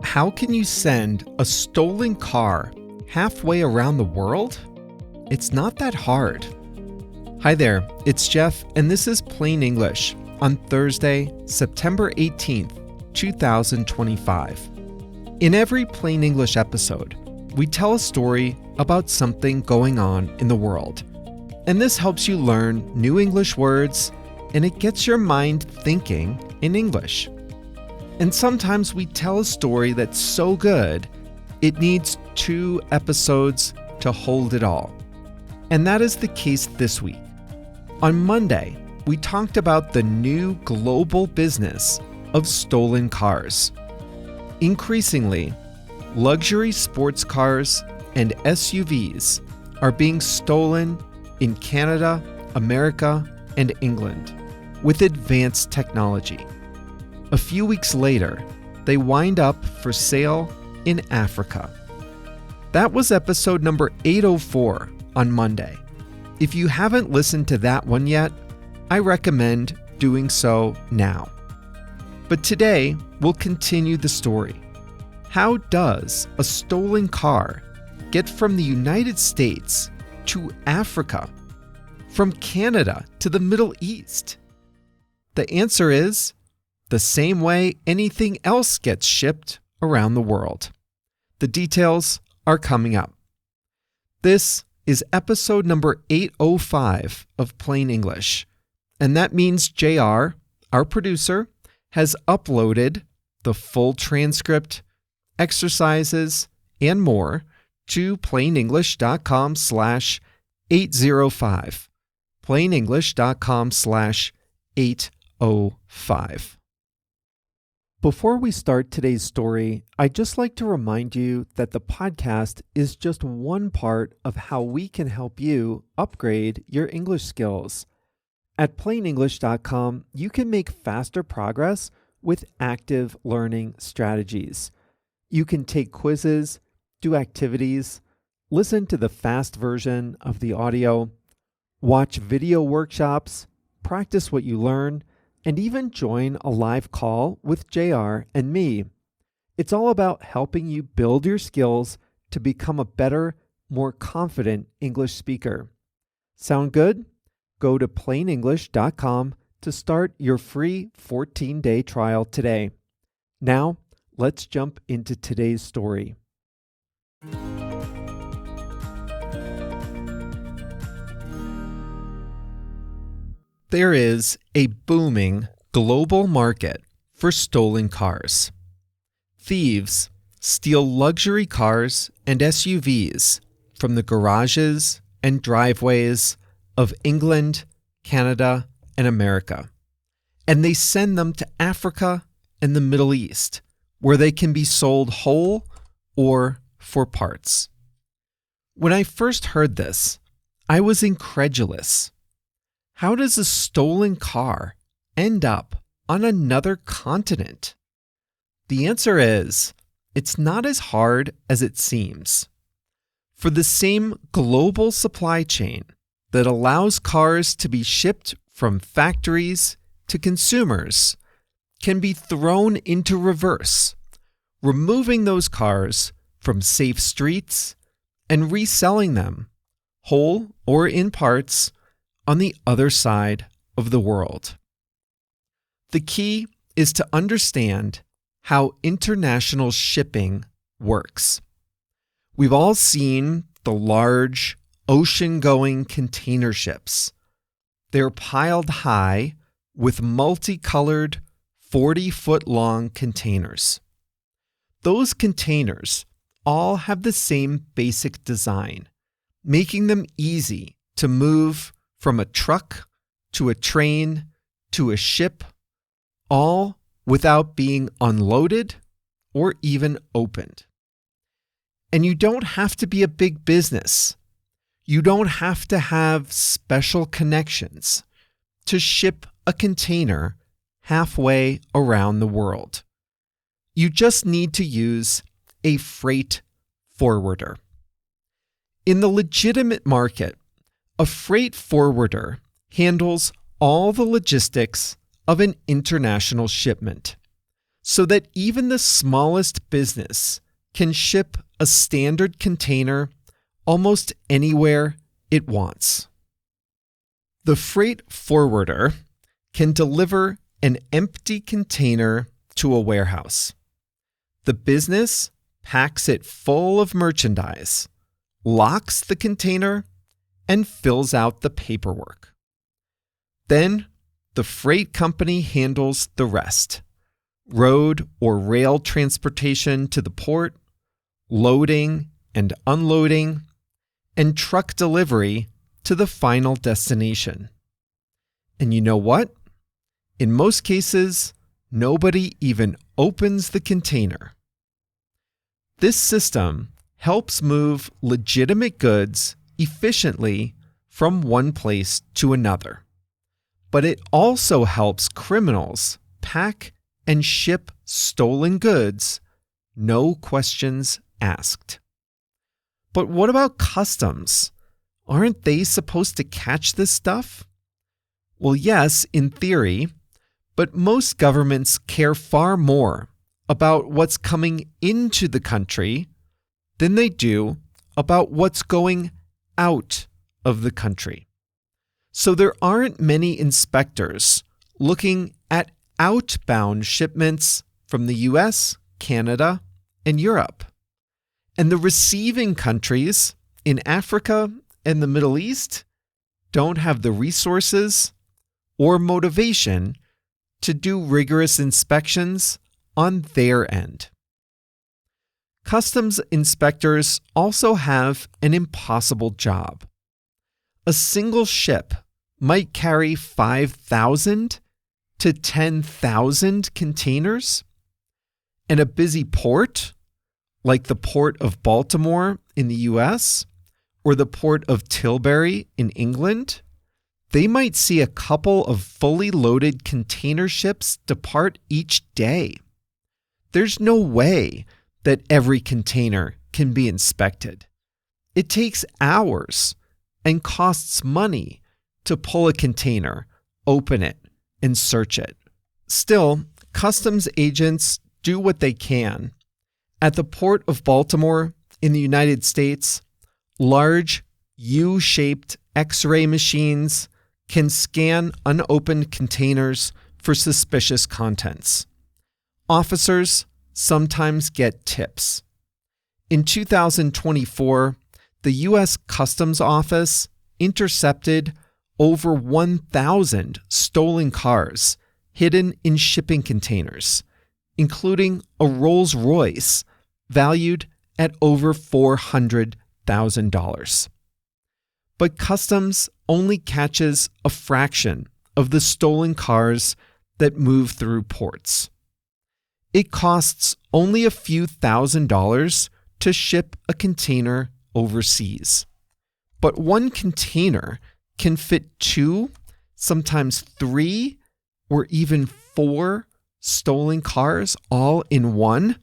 How can you send a stolen car halfway around the world? It's not that hard. Hi there, it's Jeff, and this is Plain English on Thursday, September 18th, 2025. In every Plain English episode, we tell a story about something going on in the world. And this helps you learn new English words, and it gets your mind thinking in English. And sometimes we tell a story that's so good, it needs 2 episodes to hold it all. And that is the case this week. On Monday, we talked about the new global business of stolen cars. Increasingly, luxury sports cars and SUVs are being stolen in Canada, America, and England with advanced technology. A few weeks later, they wind up for sale in Africa. That was episode number 804 on Monday. If you haven't listened to that one yet, I recommend doing so now. But today, we'll continue the story. How does a stolen car get from the United States to Africa, from Canada to the Middle East? The answer is the same way anything else gets shipped around the world. The details are coming up. This is episode number 805 of Plain English, and that means JR, our producer, has uploaded the full transcript, exercises, and more to plainenglish.com/805. plainenglish.com/805. Before we start today's story, I'd just like to remind you that the podcast is just one part of how we can help you upgrade your English skills. At plainenglish.com, you can make faster progress with active learning strategies. You can take quizzes, do activities, listen to the fast version of the audio, watch video workshops, practice what you learn, and even join a live call with JR and me. It's all about helping you build your skills to become a better, more confident English speaker. Sound good? Go to plainenglish.com to start your free 14-day trial today. Now, let's jump into today's story. There is a booming global market for stolen cars. Thieves steal luxury cars and SUVs from the garages and driveways of England, Canada, and America, and they send them to Africa and the Middle East, where they can be sold whole or for parts. When I first heard this, I was incredulous. How does a stolen car end up on another continent? The answer is, it's not as hard as it seems. For the same global supply chain that allows cars to be shipped from factories to consumers can be thrown into reverse, removing those cars from safe streets and reselling them, whole or in parts, on the other side of the world. The key is to understand how international shipping works. We've all seen the large ocean-going container ships. They're piled high with multicolored 40-foot-long containers. Those containers all have the same basic design, making them easy to move from a truck to a train to a ship, all without being unloaded or even opened. And you don't have to be a big business. You don't have to have special connections to ship a container halfway around the world. You just need to use a freight forwarder. In the legitimate market, a freight forwarder handles all the logistics of an international shipment. so that even the smallest business can ship a standard container almost anywhere it wants. The freight forwarder can deliver an empty container to a warehouse. The business packs it full of merchandise, locks the container, and fills out the paperwork. Then, the freight company handles the rest: road or rail transportation to the port, loading and unloading, and truck delivery to the final destination. And you know what? In most cases, nobody even opens the container. This system helps move legitimate goods efficiently from one place to another. But it also helps criminals pack and ship stolen goods, no questions asked. But what about customs? Aren't they supposed to catch this stuff? Well, yes, in theory, but most governments care far more about what's coming into the country than they do about what's going out of the country. So there aren't many inspectors looking at outbound shipments from the US, Canada, and Europe. And the receiving countries in Africa and the Middle East don't have the resources or motivation to do rigorous inspections on their end. Customs inspectors also have an impossible job. A single ship might carry 5,000 to 10,000 containers, and a busy port, like the Port of Baltimore in the US or the Port of Tilbury in England, they might see a couple of fully loaded container ships depart each day. There's no way that every container can be inspected. It takes hours and costs money to pull a container, open it, and search it. Still, customs agents do what they can. At the Port of Baltimore in the United States, large U-shaped X-ray machines can scan unopened containers for suspicious contents. Officers sometimes get tips. In 2024, the U.S. Customs Office intercepted over 1,000 stolen cars hidden in shipping containers, including a Rolls-Royce valued at over $400,000. But customs only catches a fraction of the stolen cars that move through ports. It costs only a few $1,000s to ship a container overseas. But one container can fit 2, sometimes 3, or even 4 stolen cars all in one.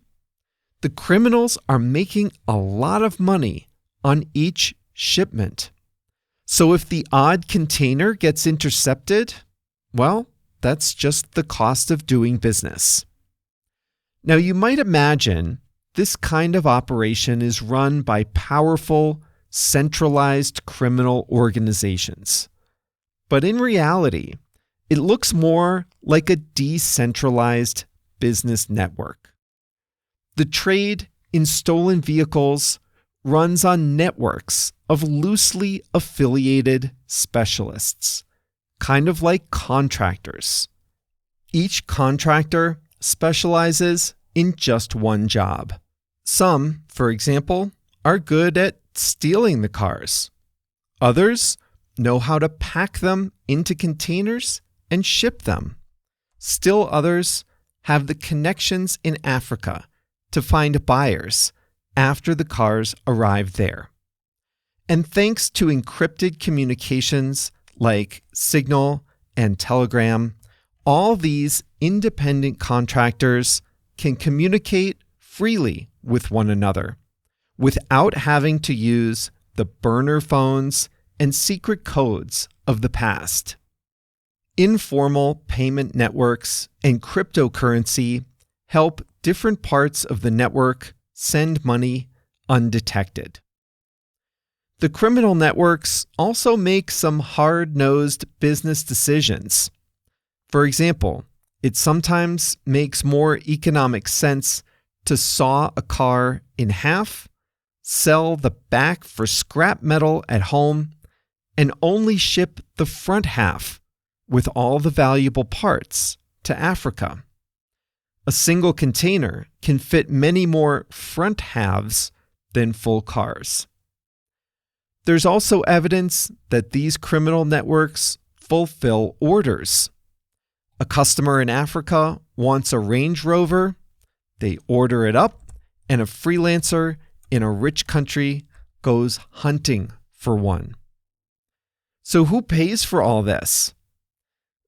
The criminals are making a lot of money on each shipment. So if the odd container gets intercepted, well, that's just the cost of doing business. Now, you might imagine this kind of operation is run by powerful, centralized criminal organizations. But in reality, it looks more like a decentralized business network. The trade in stolen vehicles runs on networks of loosely affiliated specialists, kind of like contractors. Each contractor specializes in just one job. Some, for example, are good at stealing the cars. Others know how to pack them into containers and ship them. Still others have the connections in Africa to find buyers after the cars arrive there. And thanks to encrypted communications like Signal and Telegram, all these independent contractors can communicate freely with one another without having to use the burner phones and secret codes of the past. Informal payment networks and cryptocurrency help different parts of the network send money undetected. The criminal networks also make some hard-nosed business decisions. For example, it sometimes makes more economic sense to saw a car in half, sell the back for scrap metal at home, and only ship the front half with all the valuable parts to Africa. A single container can fit many more front halves than full cars. There's also evidence that these criminal networks fulfill orders. A customer in Africa wants a Range Rover, they order it up, and a freelancer in a rich country goes hunting for one. So who pays for all this?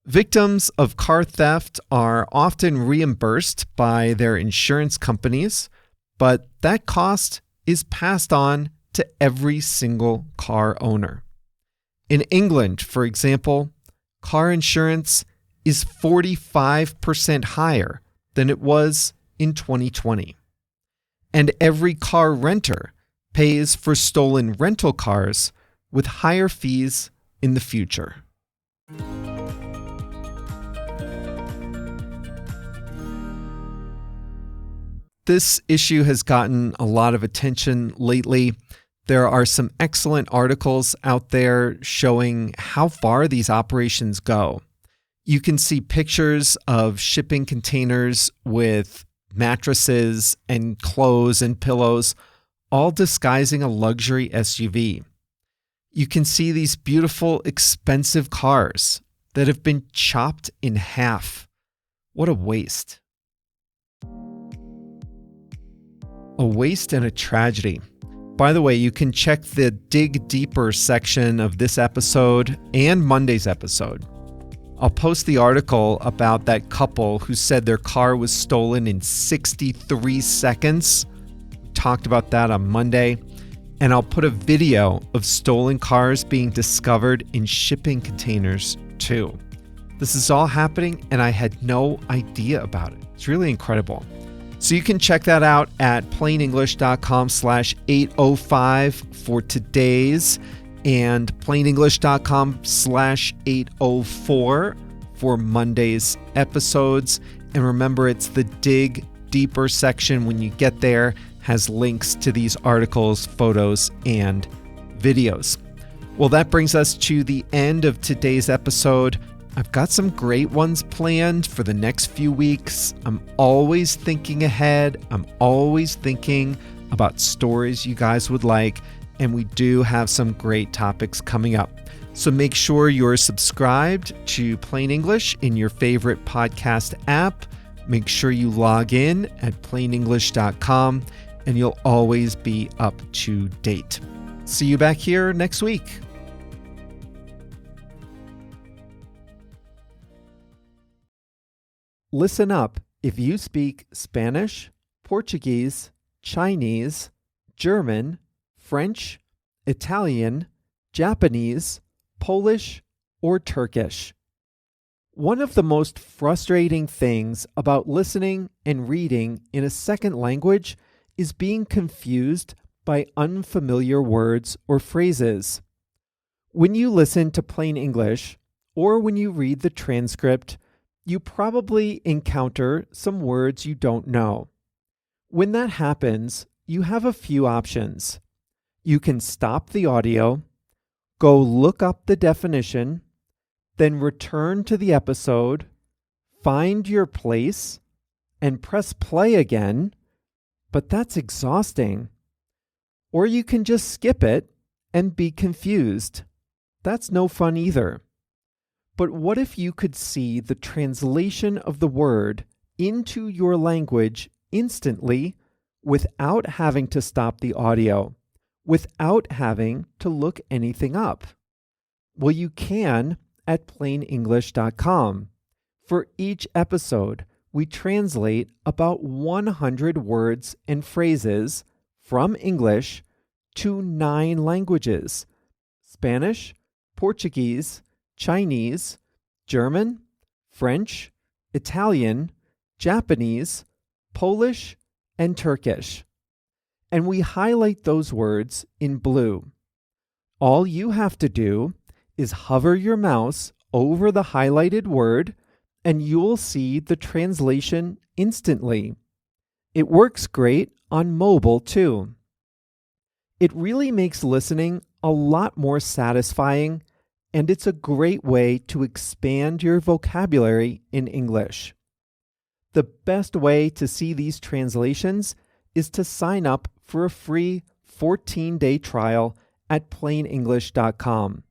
Victims of car theft are often reimbursed by their insurance companies, but that cost is passed on to every single car owner. In England, for example, car insurance is 45% higher than it was in 2020. And every car renter pays for stolen rental cars with higher fees in the future. This issue has gotten a lot of attention lately. There are some excellent articles out there showing how far these operations go. You can see pictures of shipping containers with mattresses and clothes and pillows, all disguising a luxury SUV. You can see these beautiful, expensive cars that have been chopped in half. What a waste. A waste and a tragedy. By the way, you can check the Dig Deeper section of this episode and Monday's episode. I'll post the article about that couple who said their car was stolen in 63 seconds. We talked about that on Monday. And I'll put a video of stolen cars being discovered in shipping containers too. This is all happening and I had no idea about it. It's really incredible. So you can check that out at plainenglish.com/805 for today's and plainenglish.com/804 for Monday's episodes. And remember, it's the Dig Deeper section when you get there, has links to these articles, photos, and videos. Well, that brings us to the end of today's episode. I've got some great ones planned for the next few weeks. I'm always thinking ahead. I'm always thinking about stories you guys would like, and we do have some great topics coming up. So make sure you're subscribed to Plain English in your favorite podcast app. Make sure you log in at plainenglish.com, and you'll always be up to date. See you back here next week. Listen up if you speak Spanish, Portuguese, Chinese, German, French, Italian, Japanese, Polish, or Turkish. One of the most frustrating things about listening and reading in a second language is being confused by unfamiliar words or phrases. When you listen to Plain English, or when you read the transcript, you probably encounter some words you don't know. When that happens, you have a few options. You can stop the audio, go look up the definition, then return to the episode, find your place, and press play again, but that's exhausting. Or you can just skip it and be confused. That's no fun either. But what if you could see the translation of the word into your language instantly without having to stop the audio, without having to look anything up? Well, you can at plainenglish.com. For each episode, we translate about 100 words and phrases from English to 9 languages: Spanish, Portuguese, Chinese, German, French, Italian, Japanese, Polish, and Turkish. And we highlight those words in blue. All you have to do is hover your mouse over the highlighted word and you'll see the translation instantly. It works great on mobile too. It really makes listening a lot more satisfying, and it's a great way to expand your vocabulary in English. The best way to see these translations is to sign up for a free 14-day trial at plainenglish.com.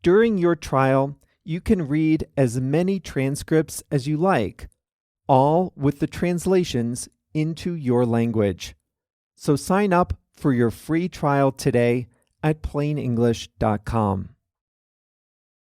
During your trial, you can read as many transcripts as you like, all with the translations into your language. So sign up for your free trial today at plainenglish.com.